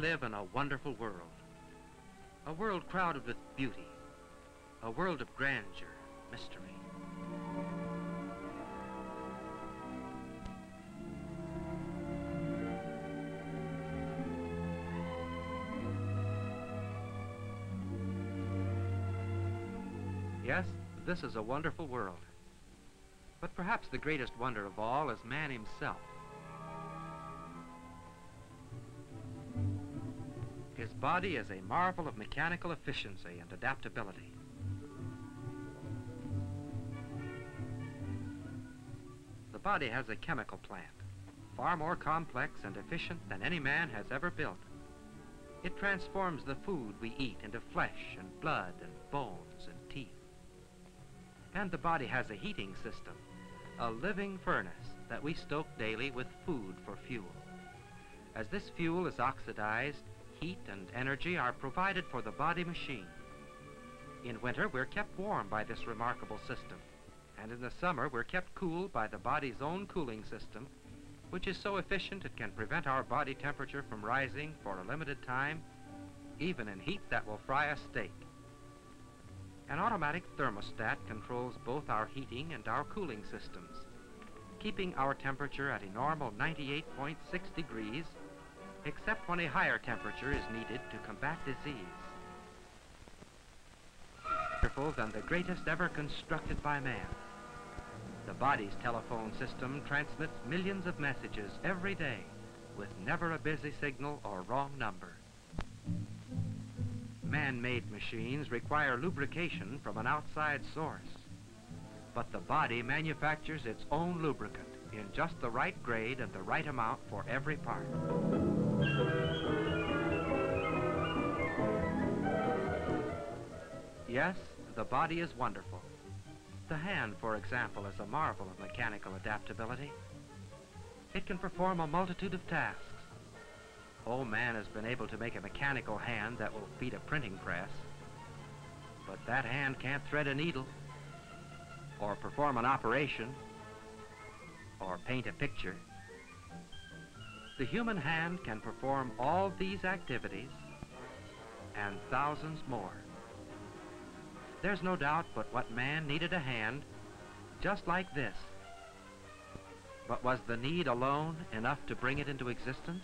live in a wonderful world. A world crowded with beauty. A world of grandeur, mystery. Yes, this is a wonderful world. But perhaps the greatest wonder of all is man himself. His body is a marvel of mechanical efficiency and adaptability. The body has a chemical plant, far more complex and efficient than any man has ever built. It transforms the food we eat into flesh and blood and bones and teeth. And the body has a heating system, a living furnace that we stoke daily with food for fuel. As this fuel is oxidized, heat and energy are provided for the body machine. In winter, we're kept warm by this remarkable system, and in the summer, we're kept cool by the body's own cooling system, which is so efficient it can prevent our body temperature from rising for a limited time, even in heat that will fry a steak. An automatic thermostat controls both our heating and our cooling systems, keeping our temperature at a normal 98.6 degrees, except when a higher temperature is needed to combat disease. More than the greatest ever constructed by man. The body's telephone system transmits millions of messages every day with never a busy signal or wrong number. Man-made machines require lubrication from an outside source, but the body manufactures its own lubricant in just the right grade and the right amount for every part. Yes, the body is wonderful. The hand, for example, is a marvel of mechanical adaptability. It can perform a multitude of tasks. Oh, man has been able to make a mechanical hand that will feed a printing press, but that hand can't thread a needle, or perform an operation, or paint a picture. The human hand can perform all these activities and thousands more. There's no doubt but what man needed a hand just like this. But was the need alone enough to bring it into existence?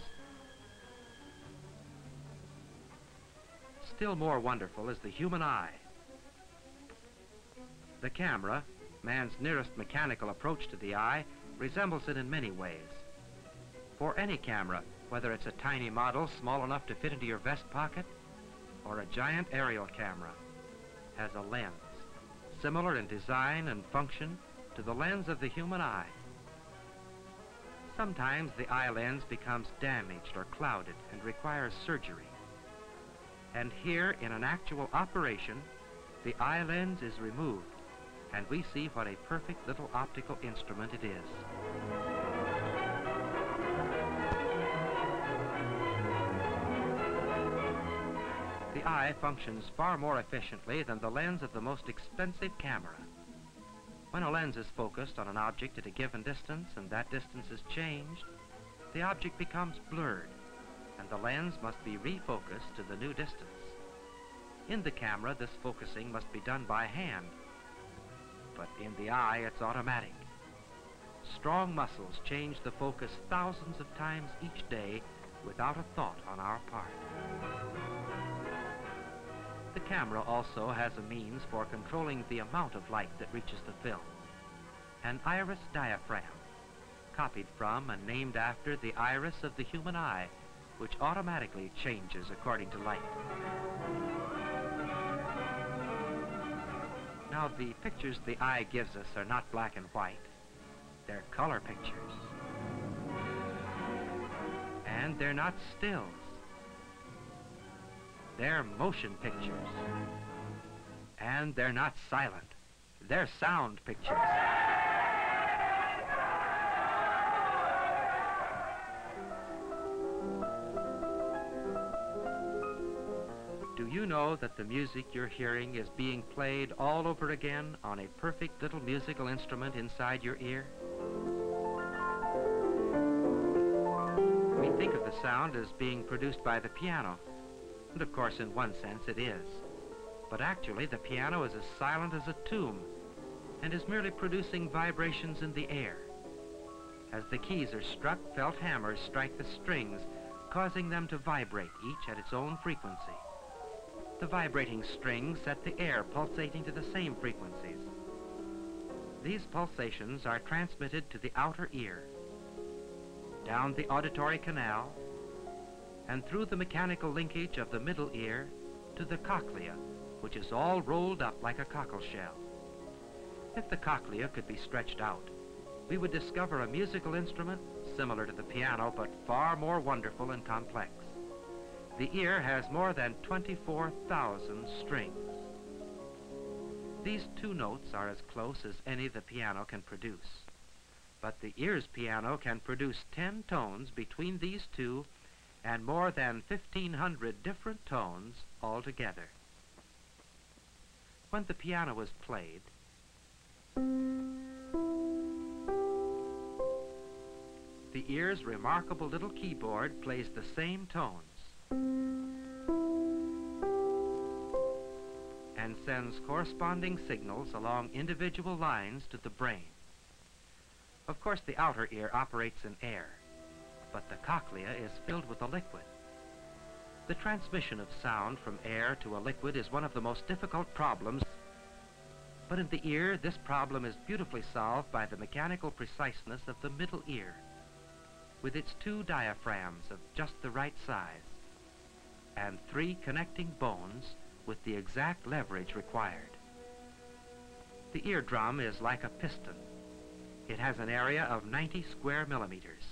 Still more wonderful is the human eye. The camera, man's nearest mechanical approach to the eye, resembles it in many ways. For any camera, whether it's a tiny model small enough to fit into your vest pocket, or a giant aerial camera, has a lens, similar in design and function to the lens of the human eye. Sometimes the eye lens becomes damaged or clouded and requires surgery. And here, in an actual operation, the eye lens is removed, and we see what a perfect little optical instrument it is. The eye functions far more efficiently than the lens of the most expensive camera. When a lens is focused on an object at a given distance and that distance is changed, the object becomes blurred, and the lens must be refocused to the new distance. In the camera, this focusing must be done by hand, but in the eye, it's automatic. Strong muscles change the focus thousands of times each day without a thought on our part. The camera also has a means for controlling the amount of light that reaches the film, an iris diaphragm, copied from and named after the iris of the human eye, which automatically changes according to light. Now, the pictures the eye gives us are not black and white. They're color pictures. And they're not stills. They're motion pictures. And they're not silent. They're sound pictures. Do you know that the music you're hearing is being played all over again on a perfect little musical instrument inside your ear? We think of the sound as being produced by the piano, and of course in one sense it is. But actually the piano is as silent as a tomb and is merely producing vibrations in the air. As the keys are struck, felt hammers strike the strings, causing them to vibrate, each at its own frequency. The vibrating strings set the air pulsating to the same frequencies. These pulsations are transmitted to the outer ear, down the auditory canal, and through the mechanical linkage of the middle ear to the cochlea, which is all rolled up like a cockle shell. If the cochlea could be stretched out, we would discover a musical instrument similar to the piano, but far more wonderful and complex. The ear has more than 24,000 strings. These two notes are as close as any the piano can produce. But the ear's piano can produce 10 tones between these two and more than 1,500 different tones altogether. When the piano is played, the ear's remarkable little keyboard plays the same tones and sends corresponding signals along individual lines to the brain. Of course, the outer ear operates in air, but the cochlea is filled with a liquid. The transmission of sound from air to a liquid is one of the most difficult problems, but in the ear, this problem is beautifully solved by the mechanical preciseness of the middle ear, with its 2 diaphragms of just the right size, and 3 connecting bones with the exact leverage required. The eardrum is like a piston. It has an area of 90 square millimeters.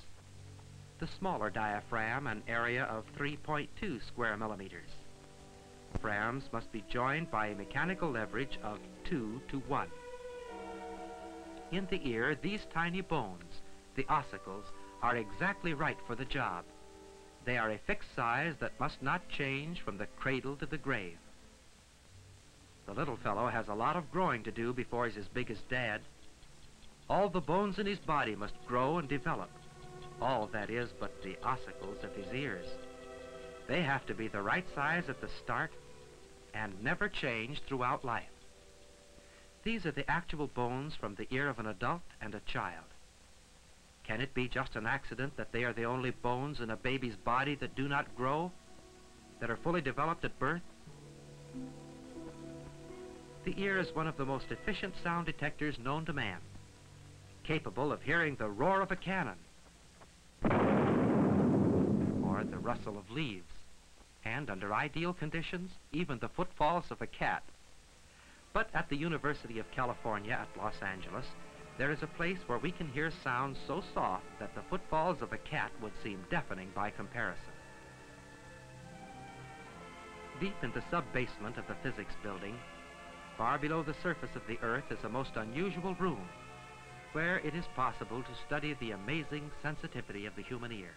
The smaller diaphragm an area of 3.2 square millimeters. Diaphragms must be joined by a mechanical leverage of 2 to 1. In the ear, these tiny bones, the ossicles, are exactly right for the job. They are a fixed size that must not change from the cradle to the grave. The little fellow has a lot of growing to do before he's as big as Dad. All the bones in his body must grow and develop. All, that is, but the ossicles of his ears. They have to be the right size at the start and never change throughout life. These are the actual bones from the ear of an adult and a child. Can it be just an accident that they are the only bones in a baby's body that do not grow, that are fully developed at birth? The ear is one of the most efficient sound detectors known to man, capable of hearing the roar of a cannon, or the rustle of leaves, and under ideal conditions, even the footfalls of a cat. But at the University of California at Los Angeles, there is a place where we can hear sounds so soft that the footfalls of a cat would seem deafening by comparison. Deep in the sub-basement of the physics building, far below the surface of the Earth, is a most unusual room where it is possible to study the amazing sensitivity of the human ear.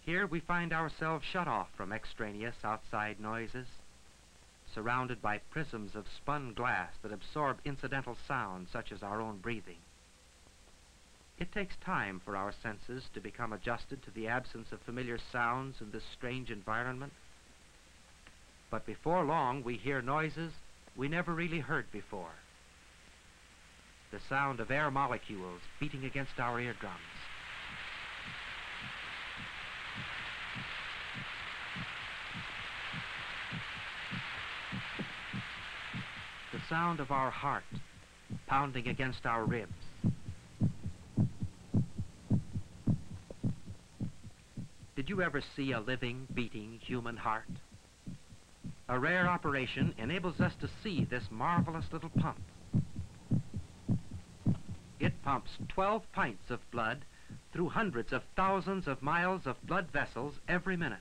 Here we find ourselves shut off from extraneous outside noises, surrounded by prisms of spun glass that absorb incidental sounds such as our own breathing. It takes time for our senses to become adjusted to the absence of familiar sounds in this strange environment. But before long, we hear noises we never really heard before. The sound of air molecules beating against our eardrums. The sound of our heart pounding against our ribs. Did you ever see a living, beating human heart? A rare operation enables us to see this marvelous little pump. It pumps 12 pints of blood through hundreds of thousands of miles of blood vessels every minute,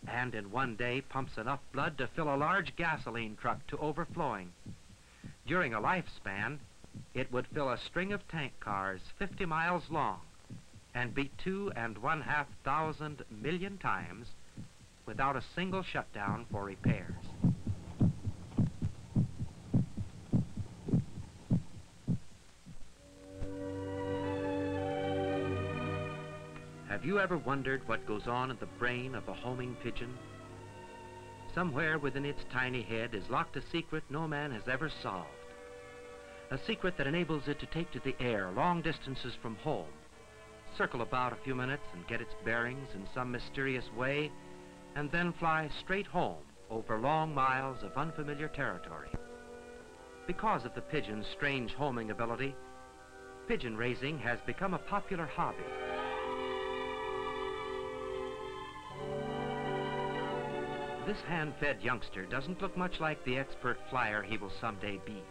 and in one day pumps enough blood to fill a large gasoline truck to overflowing. During a lifespan, it would fill a string of tank cars 50 miles long and beat 2,500,000 million times without a single shutdown for repairs. Have you ever wondered what goes on in the brain of a homing pigeon? Somewhere within its tiny head is locked a secret no man has ever solved. A secret that enables it to take to the air long distances from home, circle about a few minutes and get its bearings in some mysterious way, and then fly straight home over long miles of unfamiliar territory. Because of the pigeon's strange homing ability, pigeon raising has become a popular hobby. This hand-fed youngster doesn't look much like the expert flyer he will someday be.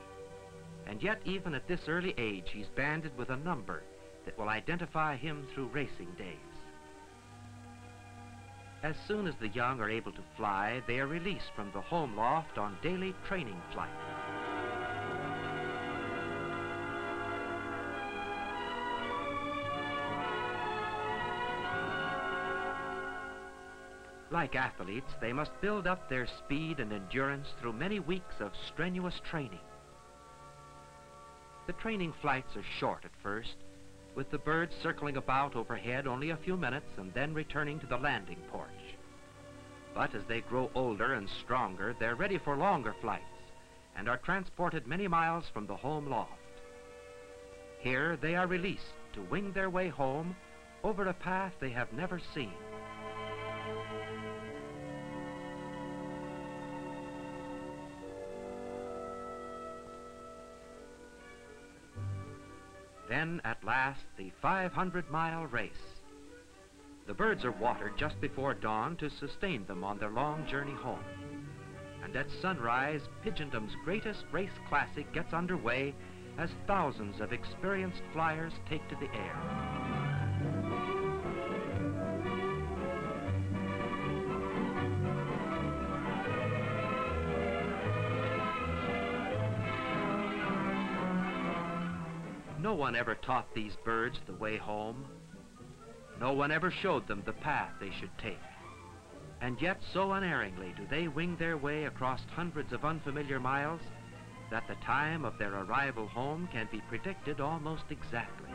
And yet, even at this early age, he's banded with a number that will identify him through racing days. As soon as the young are able to fly, they are released from the home loft on daily training flight. Like athletes, they must build up their speed and endurance through many weeks of strenuous training. The training flights are short at first, with the birds circling about overhead only a few minutes and then returning to the landing porch. But as they grow older and stronger, they're ready for longer flights and are transported many miles from the home loft. Here they are released to wing their way home over a path they have never seen. Then, at last, the 500-mile race. The birds are watered just before dawn to sustain them on their long journey home. And at sunrise, Pigeondom's greatest race classic gets underway as thousands of experienced flyers take to the air. No one ever taught these birds the way home. No one ever showed them the path they should take. And yet, so unerringly do they wing their way across hundreds of unfamiliar miles that the time of their arrival home can be predicted almost exactly.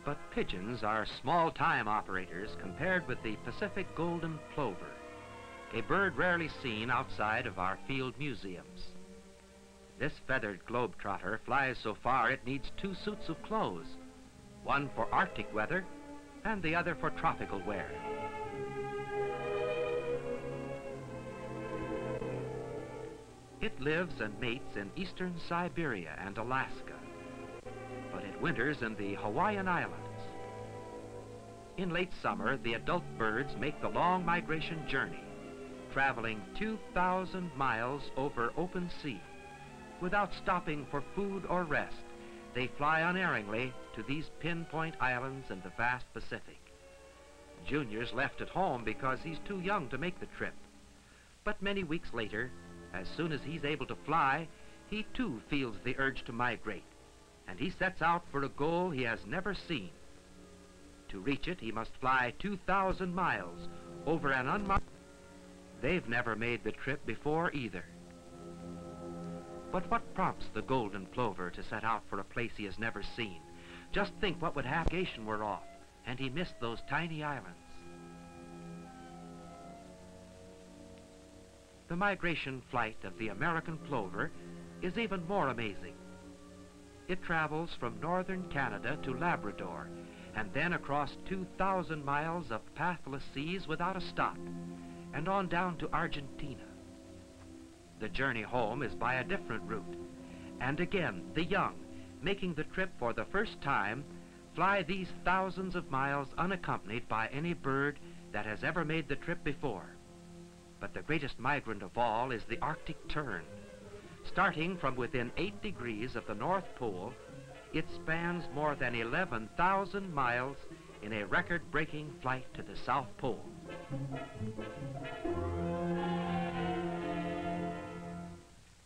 But pigeons are small-time operators compared with the Pacific golden plover, a bird rarely seen outside of our field museums. This feathered globetrotter flies so far it needs 2 suits of clothes, one for Arctic weather and the other for tropical wear. It lives and mates in eastern Siberia and Alaska, but it winters in the Hawaiian Islands. In late summer, the adult birds make the long migration journey, traveling 2,000 miles over open sea. Without stopping for food or rest, they fly unerringly to these pinpoint islands in the vast Pacific. Junior's left at home because he's too young to make the trip. But many weeks later, as soon as he's able to fly, he too feels the urge to migrate, and he sets out for a goal he has never seen. To reach it, he must fly 2,000 miles over an unmarked... They've never made the trip before either. But what prompts the golden plover to set out for a place he has never seen? Just think what would happen if navigation were off and he missed those tiny islands. The migration flight of the American plover is even more amazing. It travels from northern Canada to Labrador, and then across 2,000 miles of pathless seas without a stop, and on down to Argentina. The journey home is by a different route, and again, the young, making the trip for the first time, fly these thousands of miles unaccompanied by any bird that has ever made the trip before. But the greatest migrant of all is the Arctic tern. Starting from within 8 degrees of the North Pole, it spans more than 11,000 miles in a record-breaking flight to the South Pole.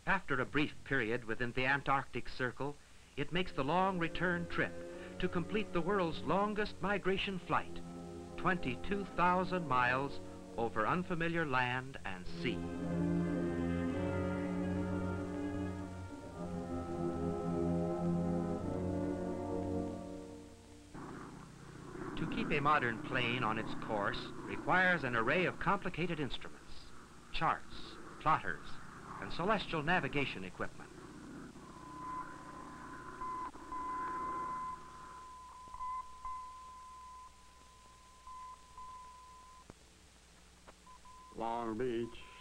After a brief period within the Antarctic Circle, it makes the long return trip to complete the world's longest migration flight, 22,000 miles over unfamiliar land and sea. To keep a modern plane on its course requires an array of complicated instruments, charts, plotters, and celestial navigation equipment.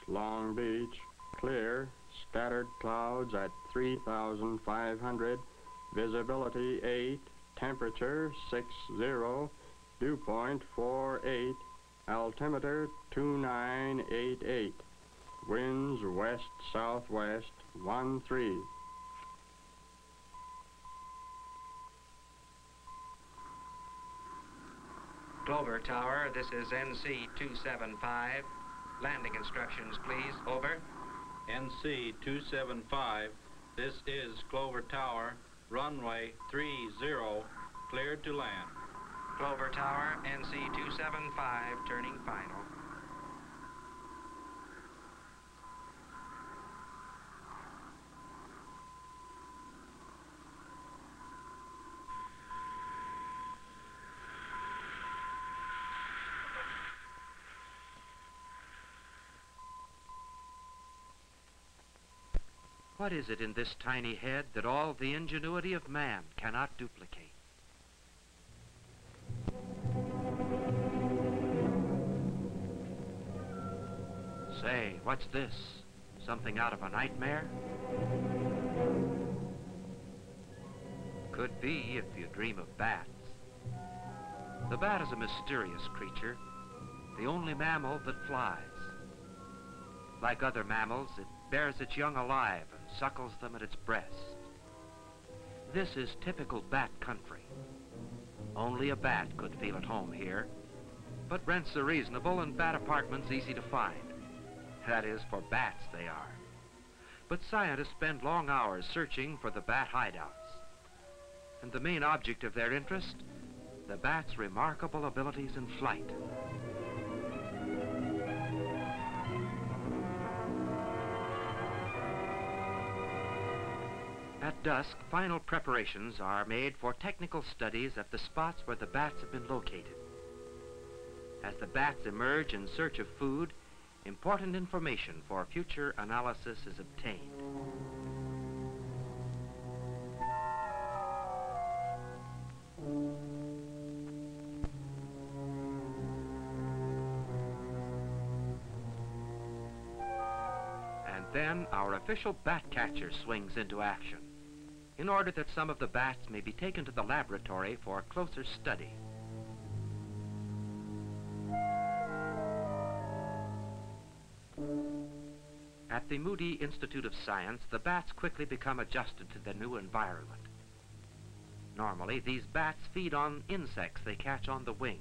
Long Beach, clear, scattered clouds at 3,500, visibility 8, temperature 60, dew point 48, altimeter 2988, winds west-southwest 13. Clover Tower, this is NC 275. Landing instructions, please. Over. NC 275, this is Clover Tower, runway 30, cleared to land. Clover Tower, NC 275, turning final. What is it in this tiny head that all the ingenuity of man cannot duplicate? Say, what's this? Something out of a nightmare? Could be if you dream of bats. The bat is a mysterious creature, the only mammal that flies. Like other mammals, it bears its young alive and suckles them at its breast. This is typical bat country. Only a bat could feel at home here, but rents are reasonable and bat apartments easy to find. That is, for bats they are. But scientists spend long hours searching for the bat hideouts. And the main object of their interest, the bat's remarkable abilities in flight. At dusk, final preparations are made for technical studies at the spots where the bats have been located. As the bats emerge in search of food, important information for future analysis is obtained. And then our official bat catcher swings into action, in order that some of the bats may be taken to the laboratory for closer study. At the Moody Institute of Science, the bats quickly become adjusted to their new environment. Normally, these bats feed on insects they catch on the wing.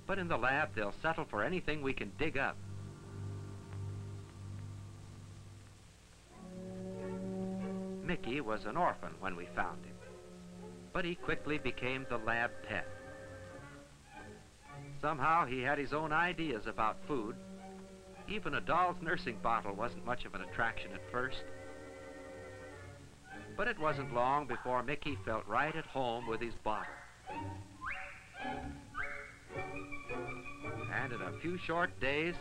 But in the lab, they'll settle for anything we can dig up. Mickey was an orphan when we found him, but he quickly became the lab pet. Somehow he had his own ideas about food. Even a doll's nursing bottle wasn't much of an attraction at first. But it wasn't long before Mickey felt right at home with his bottle. And in a few short days,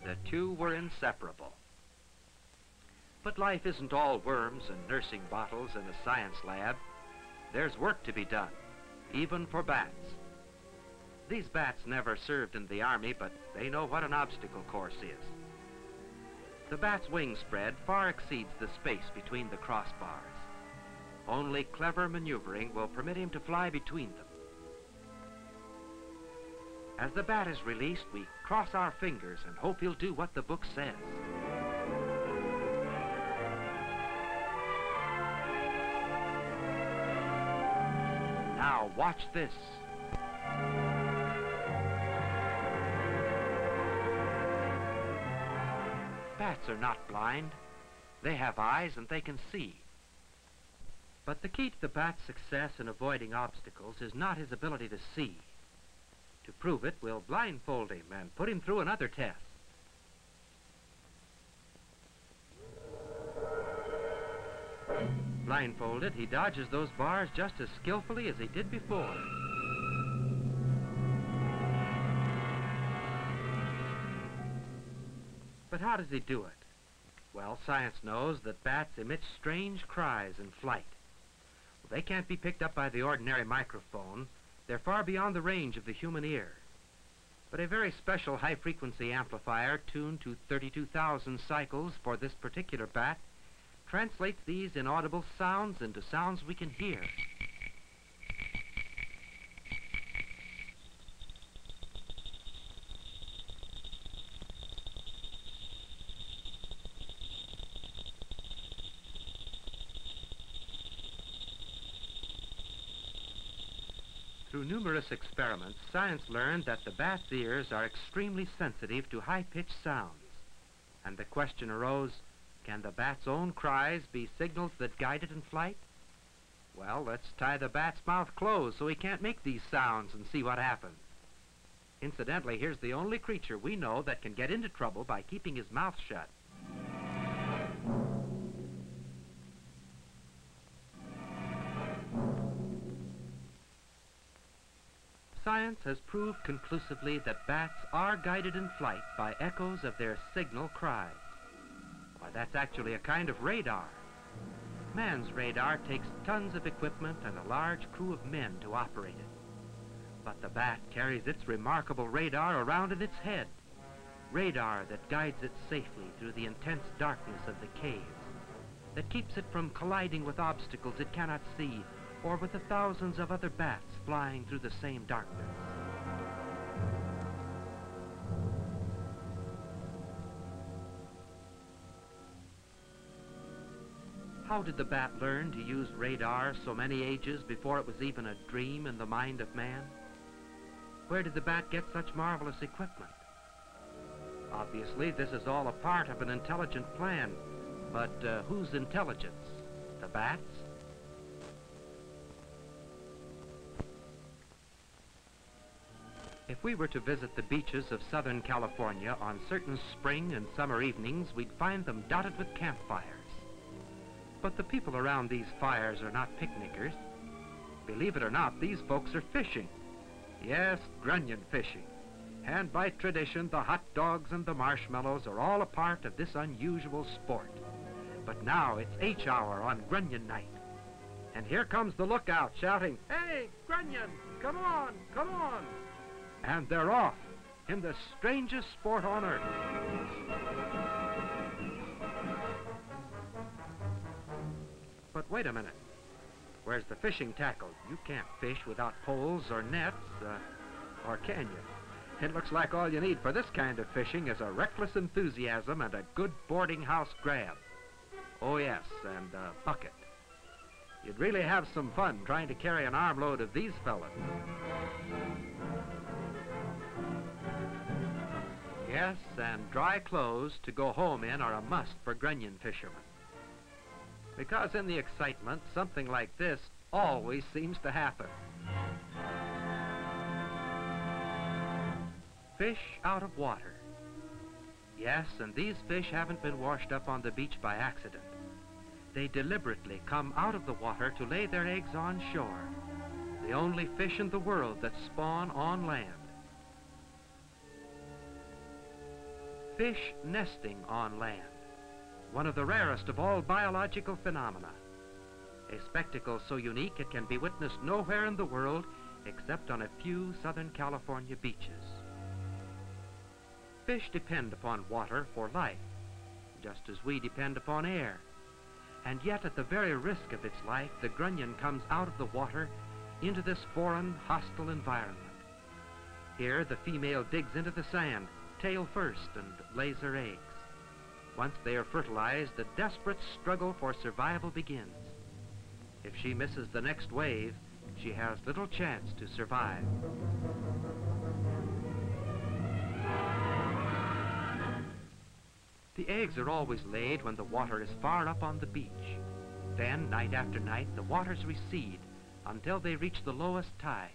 the two were inseparable. But life isn't all worms and nursing bottles in a science lab. There's work to be done, even for bats. These bats never served in the Army, but they know what an obstacle course is. The bat's wing spread far exceeds the space between the crossbars. Only clever maneuvering will permit him to fly between them. As the bat is released, we cross our fingers and hope he'll do what the book says. Now watch this. Bats are not blind. They have eyes and they can see. But the key to the bat's success in avoiding obstacles is not his ability to see. To prove it, we'll blindfold him and put him through another test. Blindfolded, he dodges those bars just as skillfully as he did before. But how does he do it? Well, science knows that bats emit strange cries in flight. They can't be picked up by the ordinary microphone. They're far beyond the range of the human ear. But a very special high-frequency amplifier tuned to 32,000 cycles for this particular bat translates these inaudible sounds into sounds we can hear. Through numerous experiments, science learned that the bat's ears are extremely sensitive to high-pitched sounds. And the question arose, can the bat's own cries be signals that guide it in flight? Well, let's tie the bat's mouth closed so he can't make these sounds and see what happens. Incidentally, here's the only creature we know that can get into trouble by keeping his mouth shut. Science has proved conclusively that bats are guided in flight by echoes of their signal cries. Why, that's actually a kind of radar. Man's radar takes tons of equipment and a large crew of men to operate it. But the bat carries its remarkable radar around in its head. Radar that guides it safely through the intense darkness of the caves, that keeps it from colliding with obstacles it cannot see, or with the thousands of other bats flying through the same darkness. How did the bat learn to use radar so many ages before it was even a dream in the mind of man? Where did the bat get such marvelous equipment? Obviously, this is all a part of an intelligent plan, but whose intelligence? The bat's? If we were to visit the beaches of Southern California on certain spring and summer evenings, we'd find them dotted with campfires. But the people around these fires are not picnickers. Believe it or not, these folks are fishing. Yes, grunion fishing. And by tradition, the hot dogs and the marshmallows are all a part of this unusual sport. But now it's H hour on grunion night. And here comes the lookout shouting, "Hey, grunion, come on, come on!" And they're off in the strangest sport on earth. But wait a minute. Where's the fishing tackle? You can't fish without poles or nets, or can you? It looks like all you need for this kind of fishing is a reckless enthusiasm and a good boarding house grab. Oh yes, and a bucket. You'd really have some fun trying to carry an armload of these fellas. Yes, and dry clothes to go home in are a must for grunion fishermen. Because in the excitement, something like this always seems to happen. Fish out of water. Yes, and these fish haven't been washed up on the beach by accident. They deliberately come out of the water to lay their eggs on shore, the only fish in the world that spawn on land. Fish nesting on land, one of the rarest of all biological phenomena. A spectacle so unique it can be witnessed nowhere in the world except on a few Southern California beaches. Fish depend upon water for life, just as we depend upon air. And yet, at the very risk of its life, the grunion comes out of the water into this foreign, hostile environment. Here, the female digs into the sand, tail first, and lays her eggs. Once they are fertilized, the desperate struggle for survival begins. If she misses the next wave, she has little chance to survive. The eggs are always laid when the water is far up on the beach. Then, night after night, the waters recede until they reach the lowest tide.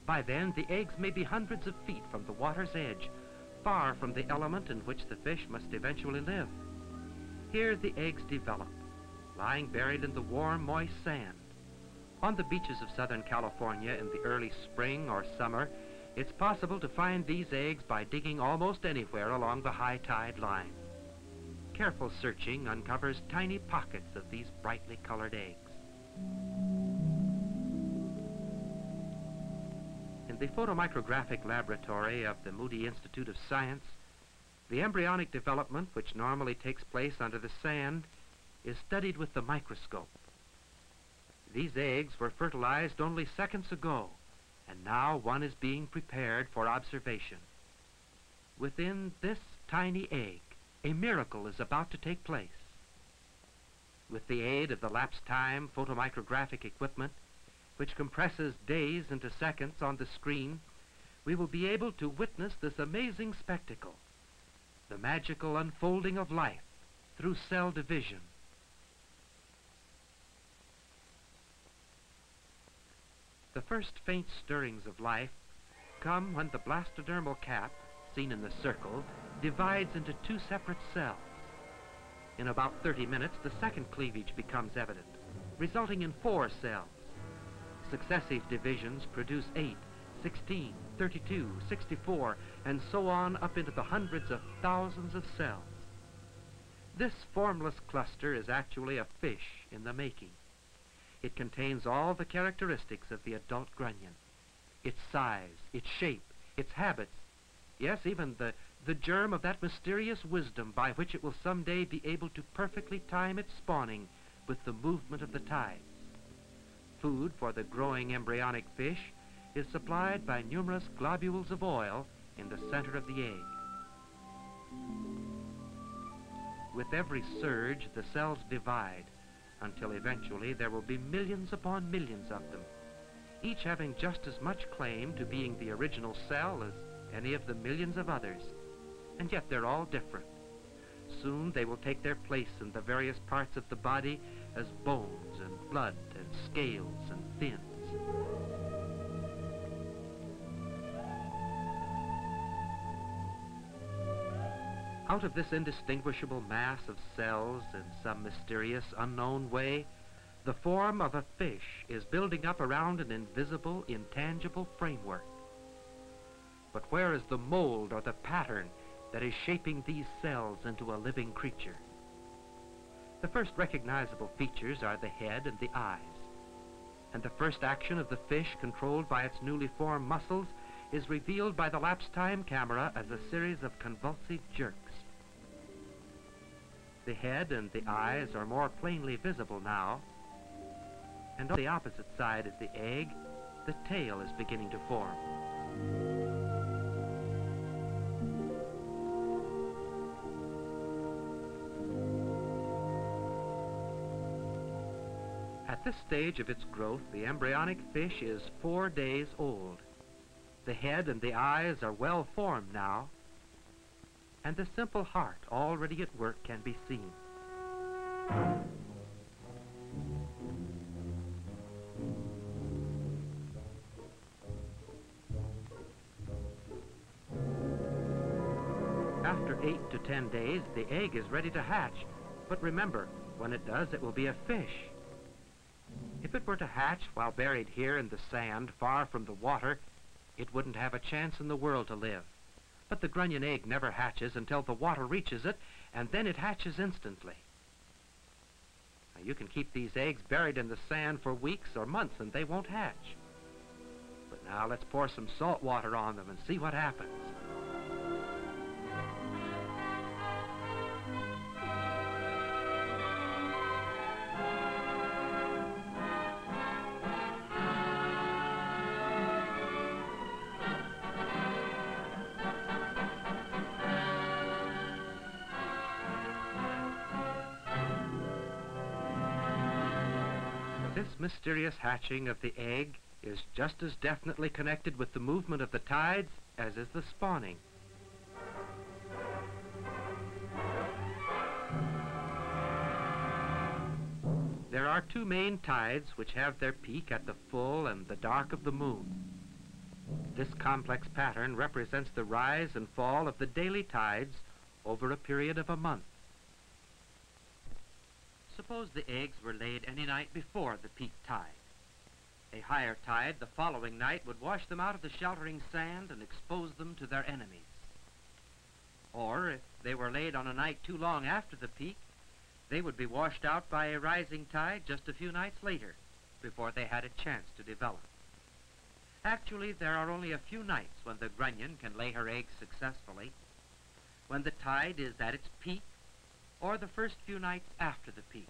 By then, the eggs may be hundreds of feet from the water's edge, far from the element in which the fish must eventually live. Here the eggs develop, lying buried in the warm, moist sand. On the beaches of Southern California in the early spring or summer, it's possible to find these eggs by digging almost anywhere along the high tide line. Careful searching uncovers tiny pockets of these brightly colored eggs. In the photomicrographic laboratory of the Moody Institute of Science, the embryonic development, which normally takes place under the sand, is studied with the microscope. These eggs were fertilized only seconds ago, and now one is being prepared for observation. Within this tiny egg, a miracle is about to take place. With the aid of the lapse time photomicrographic equipment, which compresses days into seconds on the screen, we will be able to witness this amazing spectacle, the magical unfolding of life through cell division. The first faint stirrings of life come when the blastodermal cap, seen in the circle, divides into two separate cells. In about 30 minutes, the second cleavage becomes evident, resulting in 4 cells. Successive divisions produce 8, 16, 32, 64, and so on up into the hundreds of thousands of cells. This formless cluster is actually a fish in the making. It contains all the characteristics of the adult grunion: its size, its shape, its habits, yes, even the germ of that mysterious wisdom by which it will someday be able to perfectly time its spawning with the movement of the tides. Food for the growing embryonic fish is supplied by numerous globules of oil in the center of the egg. With every surge, the cells divide until eventually there will be millions upon millions of them, each having just as much claim to being the original cell as any of the millions of others. And yet they're all different. Soon they will take their place in the various parts of the body as bones and blood and scales and fins. Out of this indistinguishable mass of cells in some mysterious, unknown way, the form of a fish is building up around an invisible, intangible framework. But where is the mold or the pattern that is shaping these cells into a living creature? The first recognizable features are the head and the eyes. And the first action of the fish, controlled by its newly formed muscles, is revealed by the lapse time camera as a series of convulsive jerks. The head and the eyes are more plainly visible now, and on the opposite side of the egg, the tail is beginning to form. At this stage of its growth, the embryonic fish is 4 days old. The head and the eyes are well formed now, and the simple heart already at work can be seen. After 8 to 10 days, the egg is ready to hatch. But remember, when it does, it will be a fish. If it were to hatch while buried here in the sand, far from the water, it wouldn't have a chance in the world to live. But the grunion egg never hatches until the water reaches it, and then it hatches instantly. Now, you can keep these eggs buried in the sand for weeks or months, and they won't hatch. But now let's pour some salt water on them and see what happens. This mysterious hatching of the egg is just as definitely connected with the movement of the tides as is the spawning. There are two main tides which have their peak at the full and the dark of the moon. This complex pattern represents the rise and fall of the daily tides over a period of a month. Suppose the eggs were laid any night before the peak tide. A higher tide the following night would wash them out of the sheltering sand and expose them to their enemies. Or, if they were laid on a night too long after the peak, they would be washed out by a rising tide just a few nights later, before they had a chance to develop. Actually, there are only a few nights when the grunion can lay her eggs successfully, when the tide is at its peak, or the first few nights after the peak.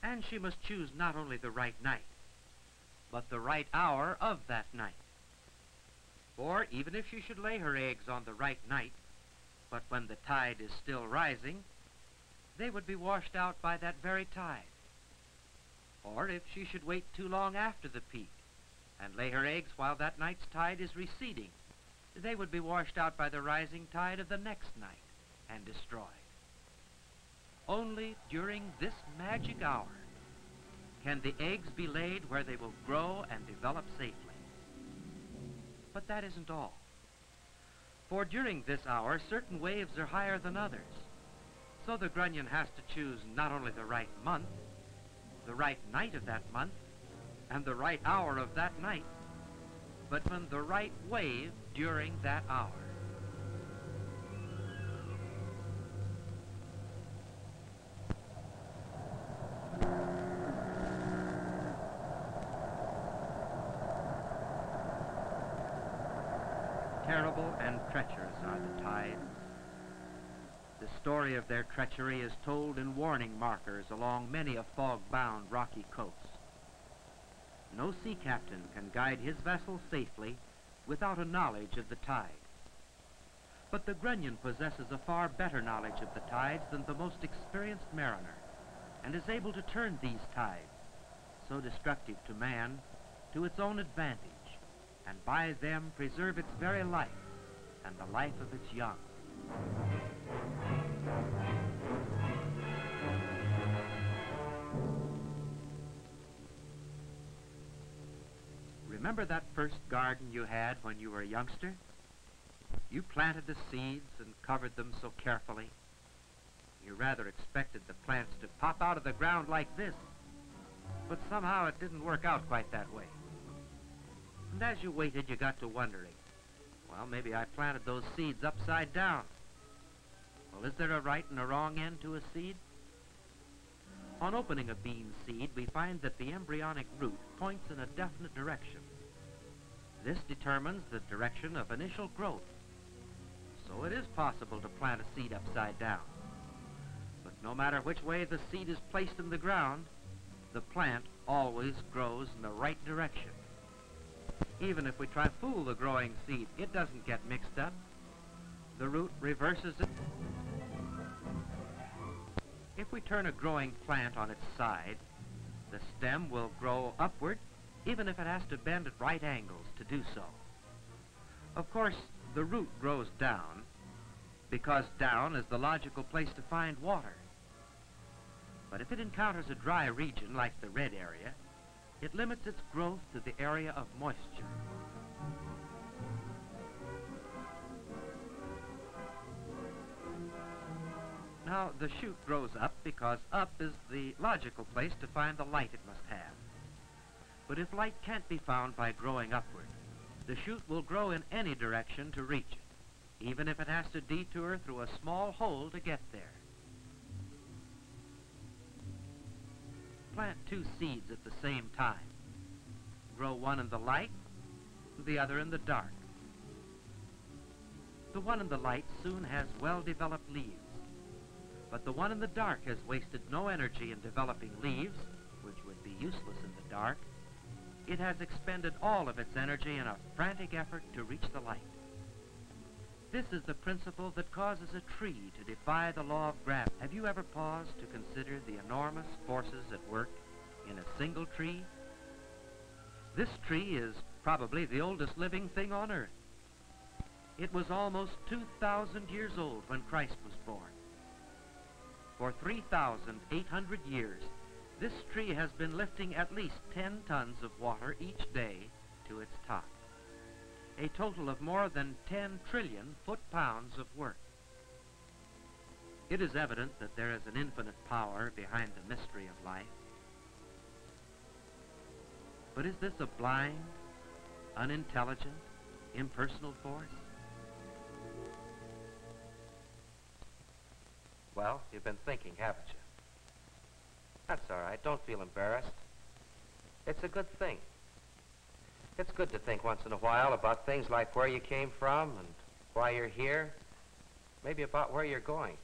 And she must choose not only the right night, but the right hour of that night. For even if she should lay her eggs on the right night, but when the tide is still rising, they would be washed out by that very tide. Or if she should wait too long after the peak and lay her eggs while that night's tide is receding, they would be washed out by the rising tide of the next night and destroyed. Only during this magic hour can the eggs be laid where they will grow and develop safely. But that isn't all. For during this hour, certain waves are higher than others. So the grunion has to choose not only the right month, the right night of that month, and the right hour of that night, but when the right wave during that hour. Terrible and treacherous are the tides. The story of their treachery is told in warning markers along many a fog-bound rocky coast. No sea captain can guide his vessel safely without a knowledge of the tide. But the grunion possesses a far better knowledge of the tides than the most experienced mariner, and is able to turn these tides, so destructive to man, to its own advantage, and by them preserve its very life and the life of its young. Remember that first garden you had when you were a youngster? You planted the seeds and covered them so carefully. You rather expected the plants to pop out of the ground like this, but somehow it didn't work out quite that way. And as you waited, you got to wondering, well, maybe I planted those seeds upside down. Well, is there a right and a wrong end to a seed? On opening a bean seed, we find that the embryonic root points in a definite direction. This determines the direction of initial growth. So it is possible to plant a seed upside down. But no matter which way the seed is placed in the ground, the plant always grows in the right direction. Even if we try to fool the growing seed, it doesn't get mixed up. The root reverses it. If we turn a growing plant on its side, the stem will grow upward, even if it has to bend at right angles to do so. Of course, the root grows down, because down is the logical place to find water. But if it encounters a dry region like the red area, it limits its growth to the area of moisture. Now, the shoot grows up because up is the logical place to find the light it must have. But if light can't be found by growing upward, the shoot will grow in any direction to reach it, even if it has to detour through a small hole to get there. Plant two seeds at the same time. Grow one in the light, the other in the dark. The one in the light soon has well-developed leaves, but the one in the dark has wasted no energy in developing leaves, which would be useless in the dark. It has expended all of its energy in a frantic effort to reach the light. This is the principle that causes a tree to defy the law of gravity. Have you ever paused to consider the enormous forces at work in a single tree? This tree is probably the oldest living thing on earth. It was almost 2,000 years old when Christ was born. For 3,800 years, This tree has been lifting at least 10 tons of water each day to its top, a total of more than 10 trillion foot-pounds of work. It is evident that there is an infinite power behind the mystery of life. But is this a blind, unintelligent, impersonal force? Well, you've been thinking, haven't you? That's all right. Don't feel embarrassed. It's a good thing. It's good to think once in a while about things like where you came from and why you're here, maybe about where you're going.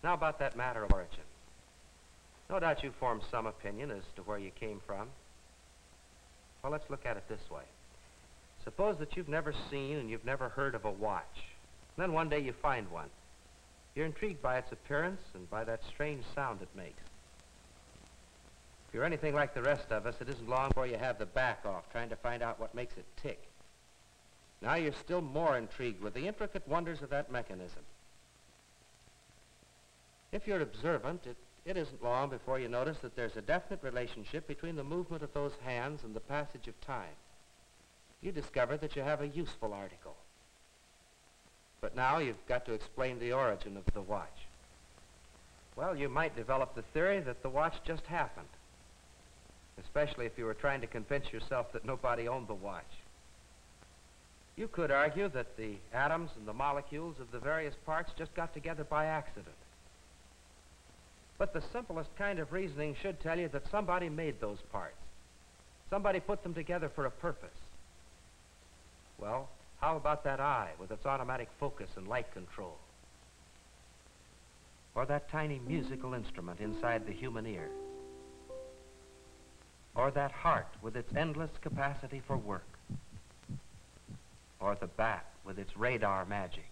Now about that matter of origin. No doubt you formed some opinion as to where you came from. Well, let's look at it this way. Suppose that you've never seen and you've never heard of a watch. And then one day you find one. You're intrigued by its appearance and by that strange sound it makes. If you're anything like the rest of us, it isn't long before you have the back off trying to find out what makes it tick. Now you're still more intrigued with the intricate wonders of that mechanism. If you're observant, it isn't long before you notice that there's a definite relationship between the movement of those hands and the passage of time. You discover that you have a useful article. But now you've got to explain the origin of the watch. Well, you might develop the theory that the watch just happened, especially if you were trying to convince yourself that nobody owned the watch. You could argue that the atoms and the molecules of the various parts just got together by accident. But the simplest kind of reasoning should tell you that somebody made those parts. Somebody put them together for a purpose. Well, how about that eye with its automatic focus and light control? Or that tiny musical instrument inside the human ear? Or that heart with its endless capacity for work? Or the bat with its radar magic?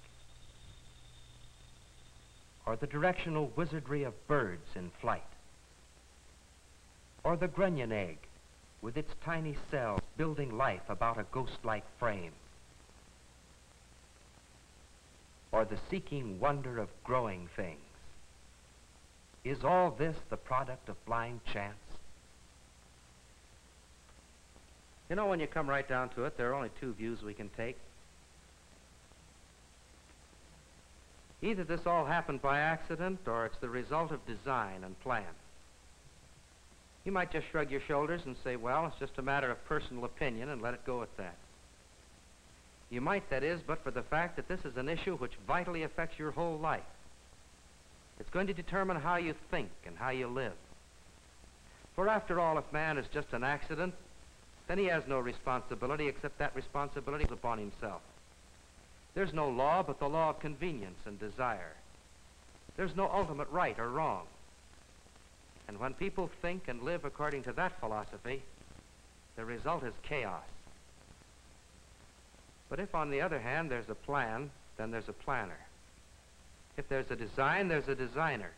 Or the directional wizardry of birds in flight? Or the grunion egg with its tiny cells building life about a ghost-like frame? Or the seeking wonder of growing things? Is all this the product of blind chance? You know, when you come right down to it, there are only two views we can take. Either this all happened by accident, or it's the result of design and plan. You might just shrug your shoulders and say, well, it's just a matter of personal opinion, and let it go at that. You might, that is, but for the fact that this is an issue which vitally affects your whole life. It's going to determine how you think and how you live. For after all, if man is just an accident, then he has no responsibility except that responsibility is upon himself. There's no law but the law of convenience and desire. There's no ultimate right or wrong. And when people think and live according to that philosophy, the result is chaos. But if, on the other hand, there's a plan, then there's a planner. If there's a design, there's a designer.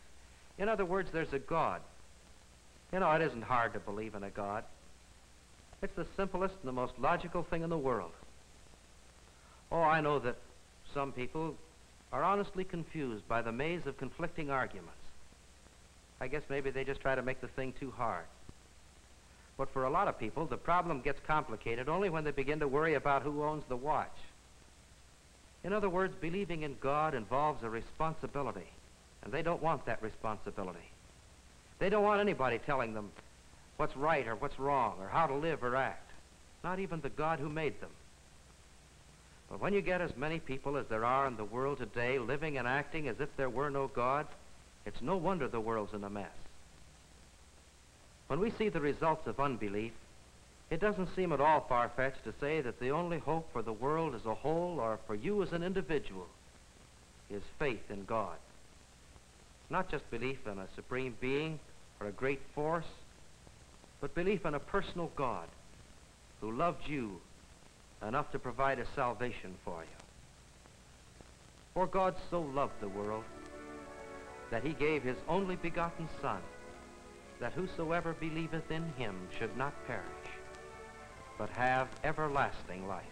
In other words, there's a God. You know, it isn't hard to believe in a God. It's the simplest and the most logical thing in the world. Oh, I know that some people are honestly confused by the maze of conflicting arguments. I guess maybe they just try to make the thing too hard. But for a lot of people, the problem gets complicated only when they begin to worry about who owns the watch. In other words, believing in God involves a responsibility, and they don't want that responsibility. They don't want anybody telling them what's right or what's wrong or how to live or act, not even the God who made them. But when you get as many people as there are in the world today living and acting as if there were no God, it's no wonder the world's in a mess. When we see the results of unbelief, it doesn't seem at all far-fetched to say that the only hope for the world as a whole, or for you as an individual, is faith in God. Not just belief in a supreme being or a great force, but belief in a personal God who loved you enough to provide a salvation for you. For God so loved the world that he gave his only begotten Son, that whosoever believeth in him should not perish, but have everlasting life.